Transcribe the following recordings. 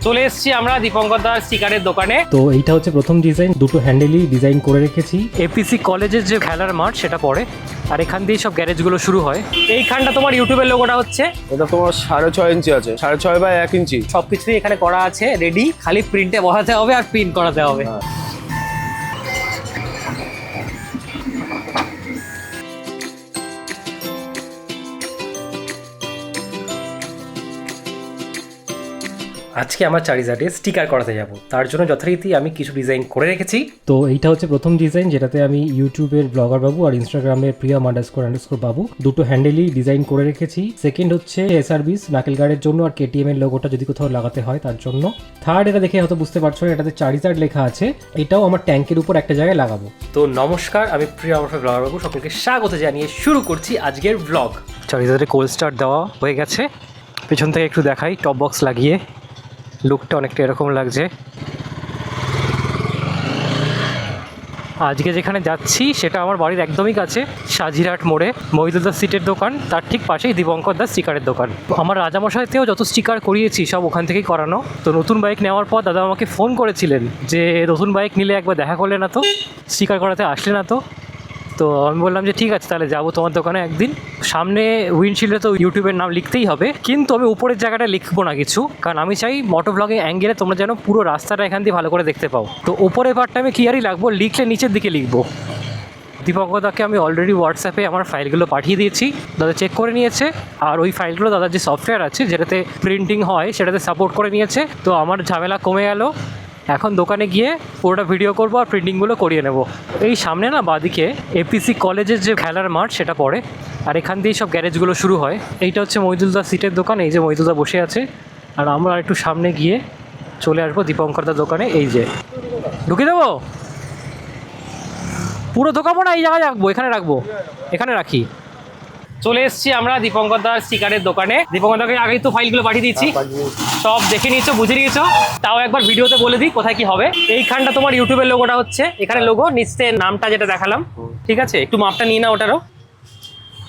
চলে এসেছি আমরা দীপঙ্কর দার স্টিকারের দোকানে। তো এইটা হচ্ছে প্রথম ডিজাইন, দুটো হ্যান্ডেলই ডিজাইন করে রেখেছি। এপিসি কলেজের যে খেলার মাঠ সেটা পড়ে, আর এখান দিয়ে সব গ্যারেজগুলো শুরু হয়। এইখানটা তোমার ইউটিউবের লোগোটা হচ্ছে, এটা তোমার 6.5 ইঞ্চি আছে, 6.5 বাই 1 ইঞ্চি। সবকিছুই এখানে করা আছে রেডি, খালি প্রিন্টে বসাতে হবে আর প্রিন্ট করাতে হবে। আজকে আমার চারিজাটে স্টিকার করাতে যাব, তার জন্য যথারীতি আমি কিছু ডিজাইন করে রেখেছি। তো এইটা হচ্ছে প্রথম ডিজাইন, যেটাতে আমি ইউটিউবের ব্লগার বাবু আর ইনস্টাগ্রামের প্রিয়াম __ বাবু দুটো হ্যান্ডেলই ডিজাইন করে রেখেছি। সেকেন্ড হচ্ছে SRB's নাকেল গার্ডের জন্য আর KTM এর লোগোটা যদি কোথাও লাগাতে হয় তার জন্য। থার্ড, এটা দেখে হয়তো বুঝতে পারছো না, এটাতে চারিজাট লেখা আছে, এটাও আমার ট্যাঙ্কের উপর একটা জায়গায় লাগাবো। তো নমস্কার, আমি প্রিয়াম ব্লগার বাবু, সকলকে স্বাগত জানিয়ে শুরু করছি আজকের ব্লগ। চারিজাটে কোল্ড স্টার্ট দেওয়া হয়ে গেছে, পেছন থেকে একটু দেখাই, টপ বক্স লাগিয়ে লুকটা অনেকটা এরকম লাগছে। আজকে যেখানে যাচ্ছি সেটা আমার বাড়ির একদমই কাছে, সাজিরহাট মোড়ে মহিদুল দাস সিটের দোকান, তার ঠিক পাশেই দীপঙ্কর দাস স্টিকারের দোকান। আমার রাজামশাইতেও যত স্টিকার করিয়েছি সব ওখান থেকেই করানো। তো নতুন বাইক নেওয়ার পর দাদা আমাকে ফোন করেছিলেন যে নতুন বাইক নিলে একবার দেখা করলে না তো, স্টিকার করাতে আসলে না তো। তো আমি বললাম যে ঠিক আছে, তাহলে যাবো তোমার দোকানে একদিন। সামনে উইন্ডশিল্ডে তো ইউটিউবের নাম লিখতেই হবে, কিন্তু আমি উপরের জায়গাটা লিখবো না কিছু, কারণ আমি চাই মোটো ব্লগিং অ্যাঙ্গেলে তোমরা যেন পুরো রাস্তাটা এখান দিয়ে ভালো করে দেখতে পাও। তো উপরের পার্টটা আমি ক্লিয়ারই লাগবো, লিখলে নিচের দিকে লিখবো। দীপঙ্করদাকে আমি অলরেডি হোয়াটসঅ্যাপে আমার ফাইলগুলো পাঠিয়ে দিয়েছি, দাদা চেক করে নিয়েছে। আর ওই ফাইলগুলো দাদার যে সফটওয়্যার আছে যেটাতে প্রিন্টিং হয় সেটাতে সাপোর্ট করে নিয়েছে। তো আমার ঝামেলা কমে গেল। এখন দোকানে গিয়ে পুরোটা ভিডিও করবো আর প্রিন্টিংগুলো করিয়ে নেব। এই সামনে না বাঁদিকে এপিসি কলেজের যে খেলার মাঠ সেটা পড়ে, আর এখান দিয়েই সব গ্যারেজগুলো শুরু হয়। এইটা হচ্ছে মহিদুল দাস সিটের দোকান, এই যে মহিদুল দা বসে আছে। আর আমরা একটু সামনে গিয়ে চলে আসবো দীপঙ্কর দার দোকানে। এই যে ঢুকে দেবো, পুরো ঢোকাবো না, এই জায়গায় রাখবো, এখানে রাখবো, এখানে রাখি। চলে এসেছি আমরা দীপঙ্কর দার স্টিকারের দোকানে। দীপঙ্কর দাকে আগেই তো ফাইলগুলো পাঠিয়ে দিচ্ছি, সব দেখে নিয়েছো, বুঝে নিয়েছো। তাও একবার ভিডিওতে বলে দিই কোথায় কি হবে। এইখানটা তোমার ইউটিউবের লোগোটা হচ্ছে, এখানে লোগো, নিচে নামটা যেটা দেখালাম, ঠিক আছে? একটু মাপটা নিয়ে নাও, ওটারও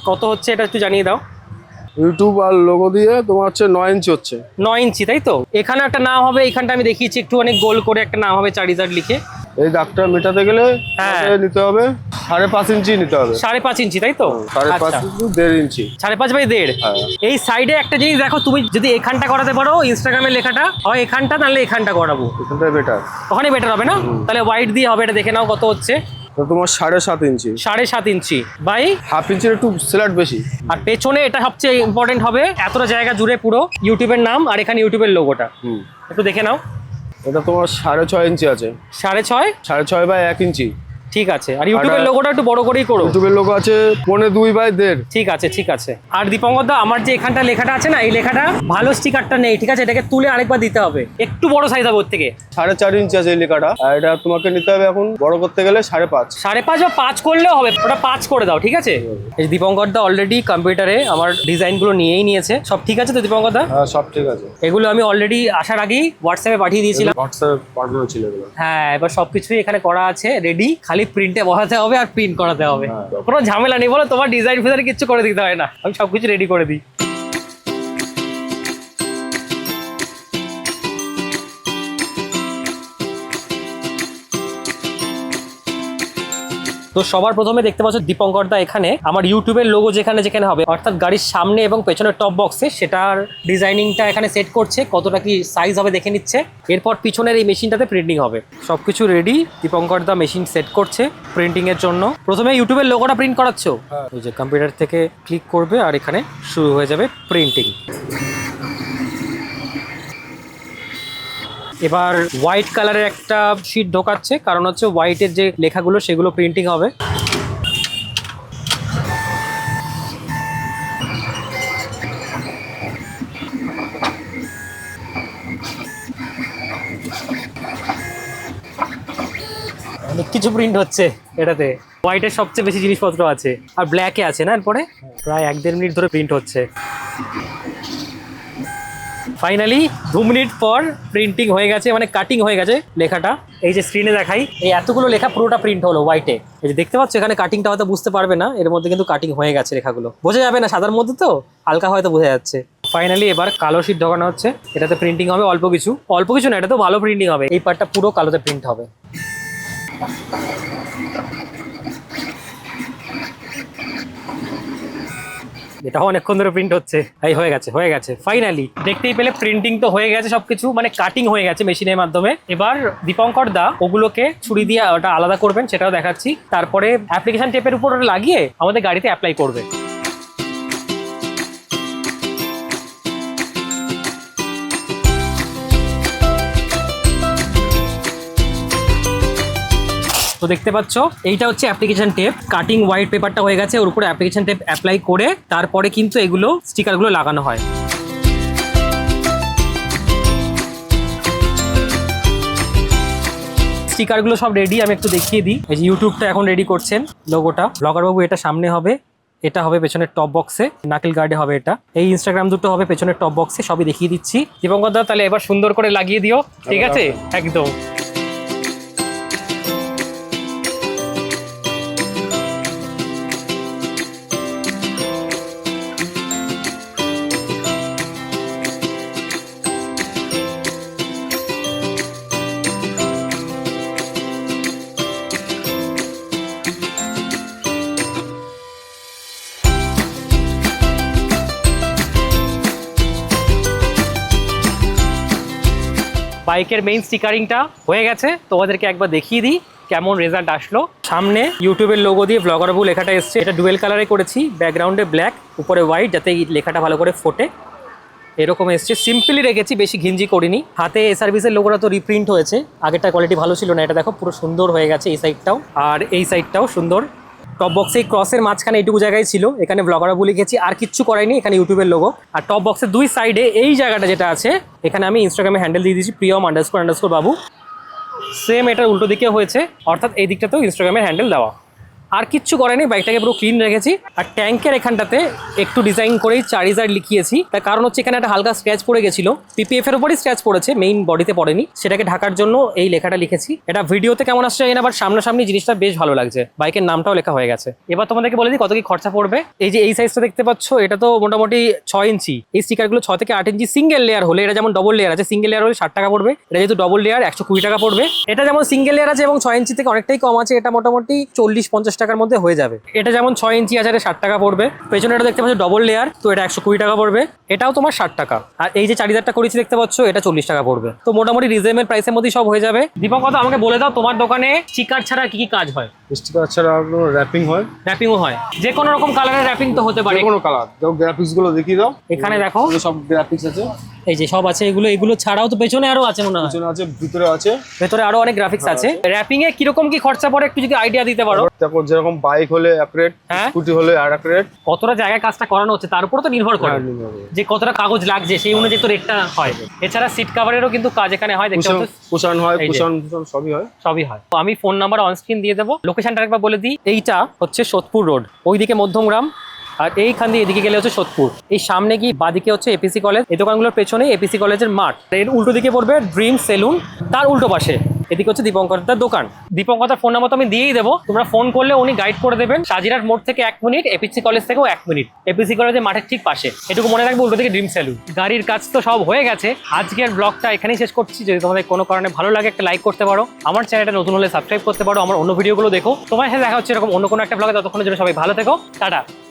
কত হচ্ছে এটা একটু জানিয়ে দাও। ইউটিউব আর লোগো দিয়ে তোমার হচ্ছে 9 ইঞ্চি হচ্ছে। 9 ইঞ্চি, তাই তো? এখানে একটা নাম হবে, এইখানটা আমি দেখিয়েছি একটু অনেক গোল করে একটা নাম হবে চারিজাট লিখে। এই দাগটা মেটাতে গেলে হ্যাঁ নিতে হবে 5.5 ইঞ্চি নিতে হবে। 5.5 ইঞ্চি, তাই তো? 5.5 ইঞ্চি 1.5 ইঞ্চি। 5.5 বাই 1.5। এই সাইডে একটা জিনিস দেখো, তুমি যদি এখানটা করাতে পারো, ইনস্টাগ্রামের লেখাটা হয় এখানটা, নাহলে এখানটা করাবো, এখানটাই বেটার, ওখানে বেটার হবে না? তাহলে হোয়াইট দিয়ে হবে, এটা দেখে নাও কত হচ্ছে। তো তোমার 7.5 ইঞ্চি। 7.5 ইঞ্চি বাই হাফ ইঞ্চির একটু স্ল্যাট বেশি। আর পেছনে এটা সবচেয়ে ইম্পর্টেন্ট হবে, এতটা জায়গা জুড়ে পুরো ইউটিউবের নাম আর এখানে ইউটিউবের লোগোটা। একটু দেখে নাও। এটা তোমার 6.5 ইঞ্চি আছে। 6.5? 6.5 বাই 1 ইঞ্চি। ঠিক আছে। আর ইউটিউবের লোগোটা একটু বড় করেই করো। ইউটিউবের লোগো আছে 2.5 বাই 1.5। ঠিক আছে, ঠিক আছে। আর দীপঙ্কর দা, আমার যে এখানটা লেখাটা আছে না, এই লেখাটা ভালো স্টিকারটা নেই, ঠিক আছে? এটাকে তুলে আরেকবার দিতে হবে, একটু বড় সাইজ হবে ওর থেকে। 4.5 ইঞ্চি আছে এই লেখাটা, আর এটা তোমাকে নিতে হবে এখন বড় করতে গেলে 5.5। 5.5 বা 5 করলেও হবে, ওটা 5 করে দাও, ঠিক আছে? এই দীপঙ্কর দা অলরেডি কম্পিউটারে আমার ডিজাইনগুলো নিয়েই নিয়েছে। সব ঠিক আছে তো দীপঙ্কর দা? হ্যাঁ, সব ঠিক আছে। এগুলো আমি অলরেডি আসার আগেই হোয়াটসঅ্যাপে পাঠিয়ে দিয়েছিলাম। হোয়াটসঅ্যাপে পাঠানো ছিল এগুলো। হ্যাঁ, এবার সবকিছুই এখানে করা আছে রেডি, খালি প্রিন্টে বসাতে হবে আর প্রিন্ট করাতে হবে। কোনো ঝামেলা নেই, বলো তোমার ডিজাইন ফিজাইন কিচ্ছু করে দিতে হয় না, আমি সবকিছু রেডি করে দিই। তো সবার প্রথমে দেখতে পাচ্ছ দীপঙ্কর দা এখানে আমার ইউটিউবের লোগো যেখানে যেখানে হবে, অর্থাৎ গাড়ির সামনে এবং পেছনের টপ বক্সে, সেটার ডিজাইনিংটা এখানে সেট করছে, কতটা কি সাইজ হবে দেখে নিচ্ছে। এরপর পিছনের এই মেশিনটাতে প্রিন্টিং হবে। সবকিছু ready, Dipankar da machine set করছে প্রিন্টিং এর জন্য। প্রথমে ইউটিউবের লোগোটা প্রিন্ট করাচ্ছো, ওই যে কম্পিউটার থেকে ক্লিক করবে আর এখানে শুরু হয়ে যাবে প্রিন্টিং। এবার হোয়াইট কালারের একটা শিট ঢোকাচ্ছে, কারণ হচ্ছে হোয়াইটের যে লেখাগুলো সেগুলো প্রিন্টিং হবে। অনেক কিছু প্রিন্ট হচ্ছে এটাতে, হোয়াইটের সবচেয়ে বেশি জিনিসপত্র আছে, আর ব্ল্যাকে আছে না। এরপরে প্রায় 1-1.5 মিনিট ধরে প্রিন্ট হচ্ছে। ফাইনালি 2 মিনিট পর প্রিন্টিং হয়ে গেছে, মানে কাটিং হয়ে গেছে লেখাটা। এই যে স্ক্রিনে দেখাই, এই এতগুলো লেখা পুরোটা প্রিন্ট হলো হোয়াইটে। এই যে দেখতে পাচ্ছ এখানে কাটিংটা হয়তো বুঝতে পারবে না, এর মধ্যে কিন্তু কাটিং হয়ে গেছে, লেখাগুলো বোঝা যাবে না, সাদার মধ্যে তো হালকা হয়তো বোঝা যাচ্ছে। ফাইনালি এবার কালো শীট ঢোকানো হচ্ছে। এটাতে প্রিন্টিং হবে অল্প কিছু না, এটা তো ভালো প্রিন্টিং হবে। এই পার্টটা পুরো কালোতে প্রিন্ট হবে। এটাও অনেকক্ষণ ধরে প্রিন্ট হচ্ছে। এই হয়ে গেছে ফাইনালি। দেখতেই পেলে প্রিন্টিং তো হয়ে গেছে, সবকিছু মানে কাটিং হয়ে গেছে মেশিনের মাধ্যমে। এবার দীপঙ্কর দা ওগুলোকে ছুরি দিয়ে ওটা আলাদা করবেন, সেটাও দেখাচ্ছি। তারপরে অ্যাপ্লিকেশন টেপের উপর ওটা লাগিয়ে আমাদের গাড়িতে অ্যাপ্লাই করবে। তো দেখতে পাচ্ছ এইটা হচ্ছে অ্যাপ্লিকেশন টেপ। কাটিং হোয়াইট পেপারটা হয়ে গেছে, ওর উপরে অ্যাপ্লিকেশন টেপ অ্যাপ্লাই করে তারপরে কিন্তু এগুলো স্টিকারগুলো লাগানো হয়। স্টিকারগুলো সব রেডি, আমি একটু দেখিয়ে দিই। এই যে ইউটিউবটা এখন রেডি করছেন, লোগোটা ব্লগার বাবু এটা সামনে হবে, এটা হবে পেছনের টপ বক্সে, নাকেল গার্ডে হবে এটা, এই ইনস্টাগ্রাম দুটো হবে পেছনের টপ বক্সে, সবই দেখিয়ে দিচ্ছি। দীপঙ্কর দা তাহলে এবার সুন্দর করে লাগিয়ে দিও, ঠিক আছে? একদম। বাইকের মেইন স্টিকারিংটা হয়ে গেছে, তোমাদেরকে একবার দেখিয়ে দিই কেমন রেজাল্ট আসলো। সামনে ইউটিউবের লোগো দিয়ে ব্লগার বাবু লেখাটা এসছে, এটা ডুয়েল কালারে করেছি, ব্যাকগ্রাউন্ডে ব্ল্যাক, উপরে হোয়াইট, যাতে এই লেখাটা ভালো করে ফোটে। এরকম এসছে, সিম্পলি রেখেছি, বেশি ঘিঞ্জি করিনি। হাতে সার্ভিসের লোগোটা তো রিপ্রিন্ট হয়েছে, আগেরটা কোয়ালিটি ভালো ছিল না, এটা দেখো পুরো সুন্দর হয়ে গেছে। এই সাইডটাও আর এই সাইডটাও সুন্দর। টপ বক্সে ক্রসের মাঝখানে এইটুকু জায়গায় ছিল, এখানে ব্লগার বাবু লিখেছি, আর কিচ্ছু করাইনি, এখানে ইউটিউবের লোগো। আর টপ বক্সের দুই সাইডে এই জায়গাটা যেটা আছে, এখানে আমি ইনস্টাগ্রামে হ্যান্ডেল দিয়ে দিয়েছি প্রিয়ম___ বাবু। সেম এটার উল্টো দিকে হয়েছে, অর্থাৎ এই দিকটাতেও ইনস্টাগ্রামের হ্যান্ডেল দেওয়া। আর কিচ্ছু করেনি, বাইকটাকে পুরো ক্লিন রেখেছি। আর ট্যাঙ্কের এখানটাতে একটু ডিজাইন করেই 4000 লিখিয়েছি, তার কারণ হচ্ছে এখানে একটা হালকা স্ক্র্যাচ পড়ে গেছিল, পিপিএফ এর উপরই স্ক্র্যাচ পড়েছে, মেইন বডিতে পড়েনি, সেটাকে ঢাকার জন্য এই লেখাটা লিখেছি। এটা ভিডিওতে কেমন আসছে জানি না, বাট সামনাসামনি জিনিসটা বেশ ভালো লাগছে। বাইকের নামটাও লেখা হয়ে গেছে। এবার তোমাদেরকে বলে দিই কত কি খরচা পড়বে। এই যে এই সাইজটা দেখতে পাচ্ছ, এটা তো মোটামুটি 6 ইঞ্চি। এই স্টিকারগুলো 6 থেকে 8 ইঞ্চি সিঙ্গেল লেয়ার হলে, এটা যেমন ডবল লেয়ার আছে, সিঙ্গেল লেয়ার হলে 60 টাকা পড়বে, এটা যেহেতু ডবল লেয়ার 120 টাকা পড়বে। এটা যেমন সিঙ্গেল লেয়ার আছে এবং 6 ইঞ্চি থেকে অনেকটাই কম আছে, এটা মোটামুটি 40-50 টাকার মধ্যে হয়ে যাবে। এটা যেমন 6 ইঞ্চি আছে, 60 টাকা পড়বে। পেছনে এটা দেখতে পাচ্ছ ডবল লেয়ার, তো এটা 120 টাকা পড়বে, এটাও তোমার 60 টাকা। আর এই যে 4000টা করেছি দেখতে পাচ্ছ, এটা 40 টাকা পড়বে। তো মোটামুটি রিজনেবল প্রাইসের মধ্যেই সব হয়ে যাবে। দীপক কথা আমাকে বলে দাও, তোমার দোকানে স্টিকার ছাড়া কি কি কাজ হয়? স্টিকার ছাড়া র্যাপিং হয়। র্যাপিংও হয়, যে কোনো রকম কালারের র্যাপিং তো হতে পারে। যে কোনো কালার, দেখো গ্রাফিক্স গুলো দেখিয়ে দাও। এখানে দেখো সব গ্রাফিক্স আছে, এই যে সব আছে, এগুলো ছাড়াও তো পেছনে আরো আছে মনে হয়। পিছনে আছে, ভিতরে আছে, ভেতরে আরো অনেক গ্রাফিক্স আছে। র্যাপিং এ কিরকম কি খরচা পড়ে একটু যদি আইডিয়া দিতে পারো। তারপর যেরকম বাইক হলে এক রেট, হ্যাঁ, স্কুটি হলে আর এক রেট। কতটা জায়গায় কাজটা করানো হচ্ছে তার উপর তো নির্ভর করে, যে কতটা কাগজ লাগছে সেই অনুযায়ী তো রেটটা হয়। এছাড়া সিট কভারেরও কিন্তু কাজ এখানে হয়, দেখতে পাচ্ছ কুশন হয়, কুশন সবই হয়। তো আমি ফোন নাম্বার অন স্ক্রিন দিয়ে দেবো, লোকেশনটা একবার বলে দিই। এইটা হচ্ছে সোদপুর রোড, ওইদিকে মধ্যমগ্রাম, আর এইখান দিয়ে এদিকে গেলে হচ্ছে সোদপুর। এই সামনে কি বাদিকে হচ্ছে এপিসি কলেজ, এই দোকানগুলোর পেছনে এপিসি কলেজের মাঠ, এর উল্টো দিকে পড়বে ড্রিম সেলুন, তার উল্টো পাশে এদিকে হচ্ছে দীপঙ্করদার দোকান। দীপঙ্করদার ফোন নাম্বার তো আমি দিয়েই দেবো, তোমরা ফোন করলে উনি গাইড করে দেবেন। সাজিরাট মোড় থেকে 1 মিনিট, এপিসি কলেজ থেকেও 1 মিনিট, এপিসি কলেজের মাঠের ঠিক পাশে, এটুকু মনে রাখবো। উল্টো দিকে ড্রিম সেলুন। গাড়ির কাজ তো সব হয়ে গেছে, আজকের ব্লগটা এখানেই শেষ করছি। যদি তোমাদের কোনো কারণে ভালো লাগে একটা লাইক করতে পারো, আমার চ্যানেলটা নতুন হলে সাবস্ক্রাইব করতে পারো, আমার অন্য ভিডিওগুলো দেখো। তোমার সাথে দেখা হচ্ছে এরকম অন্য কোনো একটা ব্লগে, ততক্ষণের জন্য সবাই ভালো থেকো, টাটা।